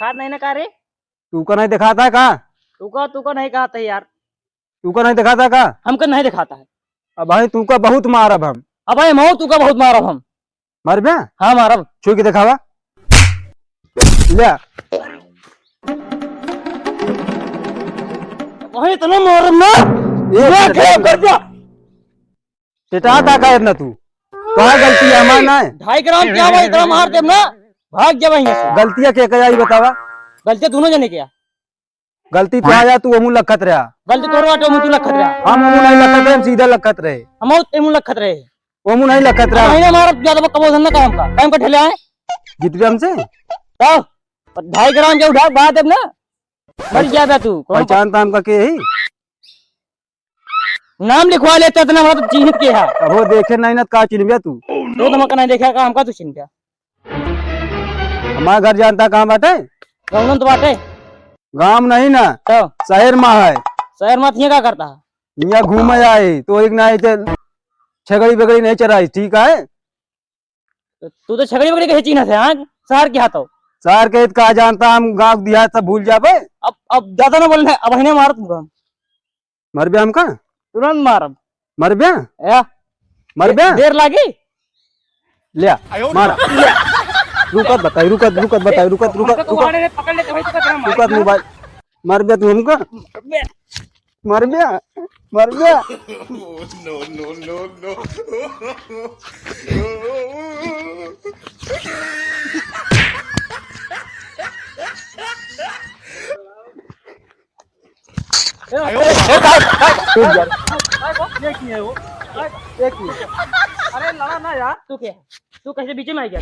दिखा नहीं ना का रे। तू का नहीं दिखाता है का? तू का नहीं कहता है यार। तू का नहीं दिखाता का? हमको नहीं दिखाता है। अब भाई तू का बहुत मारब हम। अब भाई मऊ तू का बहुत मारब हम। मर बे? हाँ मारब। छू के दिखावा ले। वही इतना मारब ना एक खराब कर दिया। टेटा ता का इतना तू तो गलती है हमार ना है। 2.5 ग्राम क्या भाई इतना मार दे ना भाग जा वहीं से। गलतियां के कया बतावा। गलती दोनों जने किया। गलती पे आ जा तू हमू लखत रहा। गलती तोर बाटे मुंह तू लखत रहा। हम हमू नहीं लखत रहे, हम सीधा लखत रहे। हम ते मुंह लखत रहे। हमू नहीं लखत रहा। महीने मारब ज्यादा कबो धंधा काम का ठेले आए जीत हमसे तब 2.5 ग्राम के उठा बात है ना मर जाएगा तू। पहचान ताम का के ही नाम लिखवा लेते इतना मतलब चिन्हित के है। अब वो देखे नहीं ना का चिन्ह तू तो हमका नहीं देखा का हमका तू चिन्ह गया। हमारा घर जानता कहाँ बाटे? गौनन तो बाटे गांव नहीं ना तो शहर में है। शहर में थिए का करता है। यहाँ घूमे आए तो एक ना छगड़ी बगड़ी नहीं चराई ठीक है। तू तो छगड़ी बगड़ी के चिन्ह थे। हाँ शहर के हाथों शहर के कहा जानता हम गांव देहात सब भूल जाबे। अब ज्यादा ना बोलना अब हिने मार तुमको मर बे हमका तुरंत मारब। मर बे या मर बे देर लागी ले मार। रुकत बताई रुकत रुकत बताई रुकत रुकत रुकत पकड़ लेते भाई तो रुकत मोबाइल मर बे तू हमका मर बे मर बे। अरे लड़ा ना यार। तू क्या तू कैसे बीच में आ गया?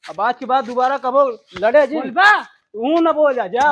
अब आज के बाद दोबारा कबो लड़े जी तू न बोल जा।